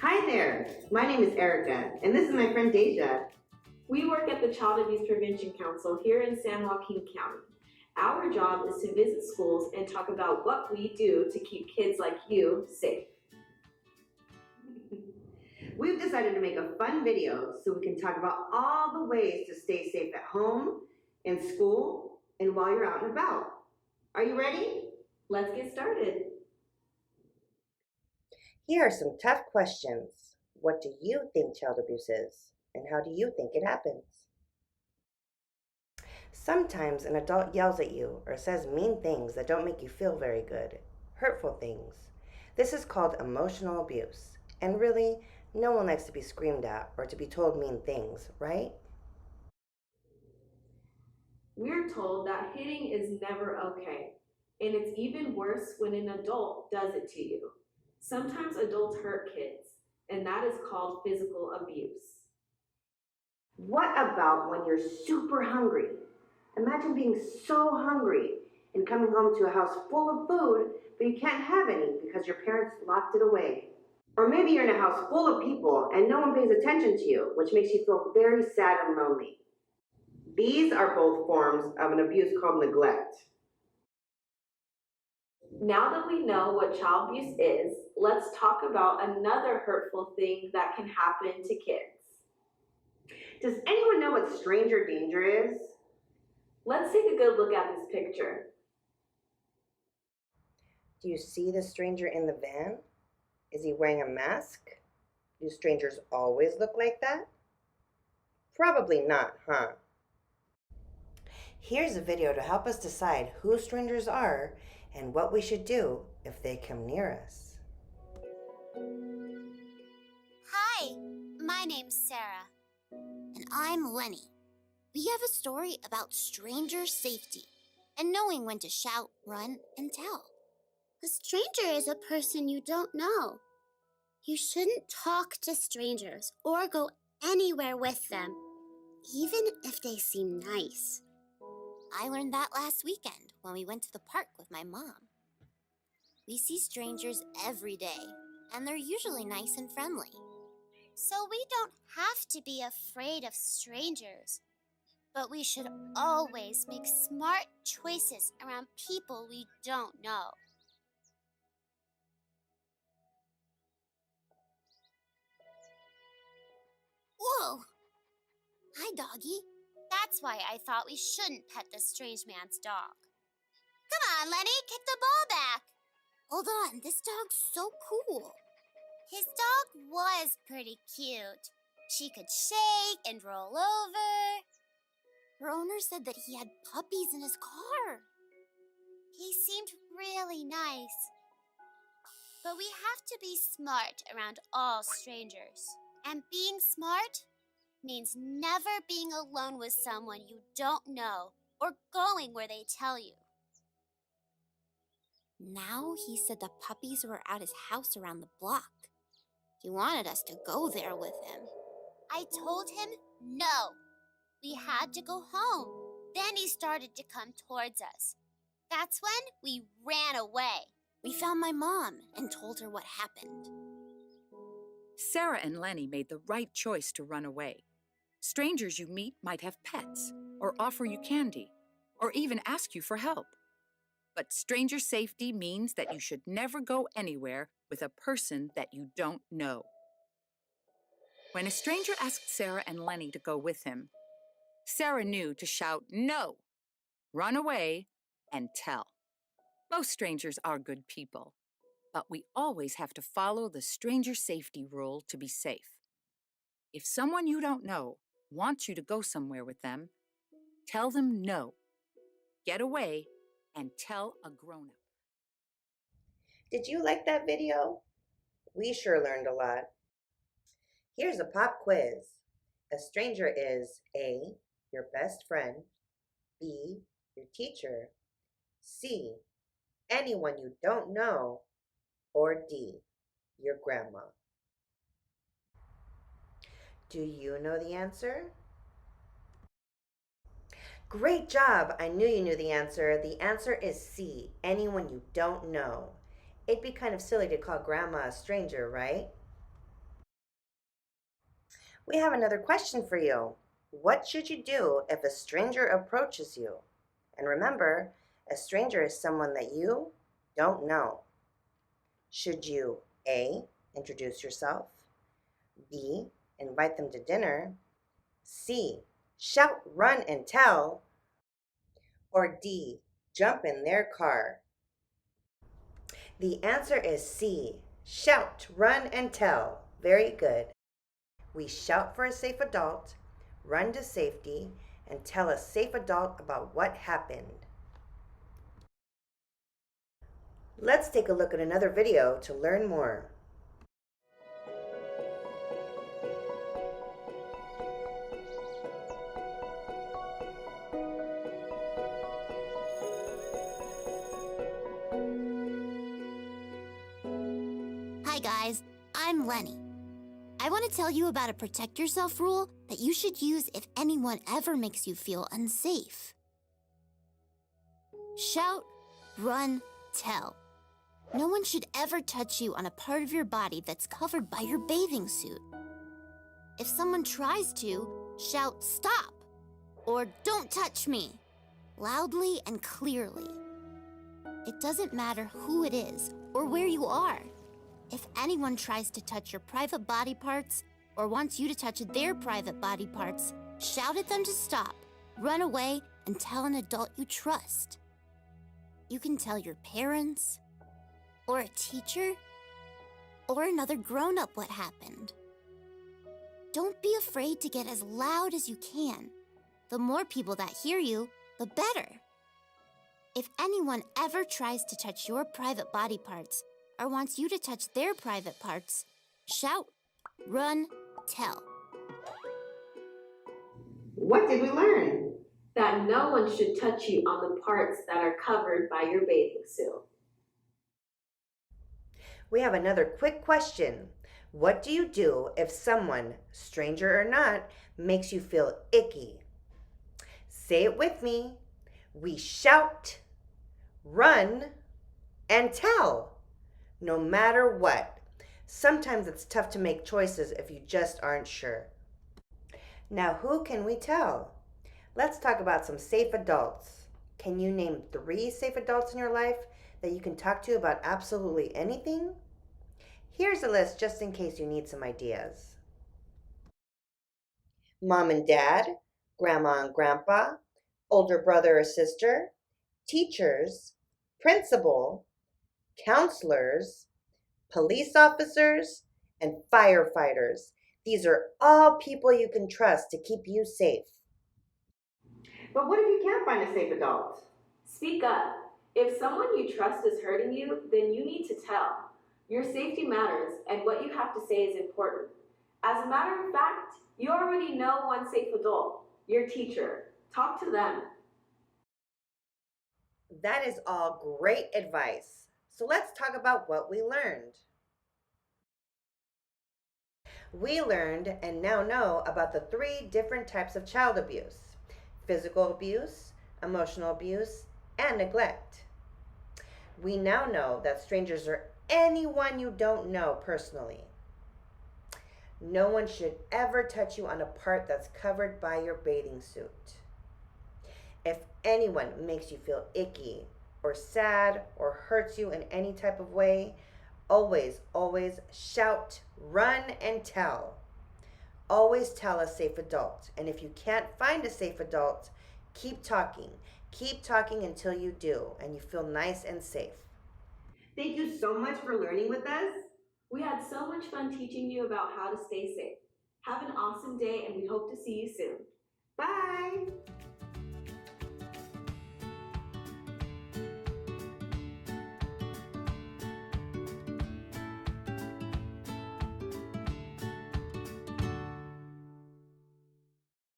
Hi there, my name is Erica, and this is my friend Deja. We work at the Child Abuse Prevention Council here in San Joaquin County. Our job is to visit schools and talk about what we do to keep kids like you safe. We've decided to make a fun video so we can talk about all the ways to stay safe at home, in school, and while you're out and about. Are you ready? Let's get started. Here are some tough questions. What do you think child abuse is? And how do you think it happens? Sometimes an adult yells at you or says mean things that don't make you feel very good, hurtful things. This is called emotional abuse. And really, no one likes to be screamed at or to be told mean things, right? We're told that hitting is never okay, and it's even worse when an adult does it to you. Sometimes adults hurt kids, and that is called physical abuse. What about when you're super hungry? Imagine being so hungry and coming home to a house full of food, but you can't have any because your parents locked it away. Or maybe you're in a house full of people and no one pays attention to you, which makes you feel very sad and lonely. These are both forms of an abuse called neglect. Now that we know what child abuse is, let's talk about another hurtful thing that can happen to kids. Does anyone know what stranger danger is? Let's take a good look at this picture. Do you see the stranger in the van? Is he wearing a mask? Do strangers always look like that? Probably not, huh? Here's a video to help us decide who strangers are and what we should do if they come near us. Hi, my name's Sarah. And I'm Lenny. We have a story about stranger safety and knowing when to shout, run, and tell. A stranger is a person you don't know. You shouldn't talk to strangers or go anywhere with them, even if they seem nice. I learned that last weekend when we went to the park with my mom. We see strangers every day, and they're usually nice and friendly. So we don't have to be afraid of strangers. But we should always make smart choices around people we don't know. Whoa! Hi, doggy. That's why I thought we shouldn't pet the strange man's dog. Come on, Lenny, kick the ball back. Hold on, this dog's so cool. His dog was pretty cute. She could shake and roll over. Her owner said that he had puppies in his car. He seemed really nice. But we have to be smart around all strangers. And being smart means never being alone with someone you don't know or going where they tell you. Now he said the puppies were at his house around the block. He wanted us to go there with him. I told him no. We had to go home. Then he started to come towards us. That's when we ran away. We found my mom and told her what happened. Sarah and Lenny made the right choice to run away. Strangers you meet might have pets, or offer you candy, or even ask you for help. But stranger safety means that you should never go anywhere with a person that you don't know. When a stranger asked Sarah and Lenny to go with him, Sarah knew to shout no, run away, and tell. Most strangers are good people, but we always have to follow the stranger safety rule to be safe. If someone you don't know wants you to go somewhere with them, tell them no. Get away and tell a grown-up. Did you like that video? We sure learned a lot. Here's a pop quiz. A stranger is A, your best friend, B, your teacher, C, anyone you don't know, or D, your grandma. Do you know the answer? Great job! I knew you knew the answer. The answer is C, anyone you don't know. It'd be kind of silly to call grandma a stranger, right? We have another question for you. What should you do if a stranger approaches you? And remember, a stranger is someone that you don't know. Should you A, introduce yourself, B, invite them to dinner, C, shout, run, and tell, or D, jump in their car? The answer is C, shout, run, and tell. Very good. We shout for a safe adult, run to safety, and tell a safe adult about what happened. Let's take a look at another video to learn more. Hi guys, I'm Lenny. I want to tell you about a protect yourself rule that you should use if anyone ever makes you feel unsafe. Shout, run, tell. No one should ever touch you on a part of your body that's covered by your bathing suit. If someone tries to, shout stop or don't touch me, loudly and clearly. It doesn't matter who it is or where you are. If anyone tries to touch your private body parts or wants you to touch their private body parts, shout at them to stop, run away, and tell an adult you trust. You can tell your parents, or a teacher, or another grown-up what happened. Don't be afraid to get as loud as you can. The more people that hear you, the better. If anyone ever tries to touch your private body parts, or wants you to touch their private parts, shout, run, tell. What did we learn? That no one should touch you on the parts that are covered by your bathing suit. We have another quick question. What do you do if someone, stranger or not, makes you feel icky? Say it with me. We shout, run, and tell. No matter what. Sometimes it's tough to make choices if you just aren't sure. Now, who can we tell? Let's talk about some safe adults. Can you name 3 safe adults in your life that you can talk to about absolutely anything? Here's a list just in case you need some ideas. Mom and dad, grandma and grandpa, older brother or sister, teachers, principal, counselors, police officers, and firefighters. These are all people you can trust to keep you safe. But what if you can't find a safe adult? Speak up. If someone you trust is hurting you, then you need to tell. Your safety matters, and what you have to say is important. As a matter of fact, you already know one safe adult, your teacher. Talk to them. That is all great advice. So let's talk about what we learned. We learned and now know about the 3 different types of child abuse: physical abuse, emotional abuse, and neglect. We now know that strangers are anyone you don't know personally. No one should ever touch you on a part that's covered by your bathing suit. If anyone makes you feel icky or sad or hurts you in any type of way, always, always shout, run, and tell. Always tell a safe adult. And if you can't find a safe adult, keep talking. Keep talking until you do and you feel nice and safe. Thank you so much for learning with us. We had so much fun teaching you about how to stay safe. Have an awesome day, and we hope to see you soon. Bye.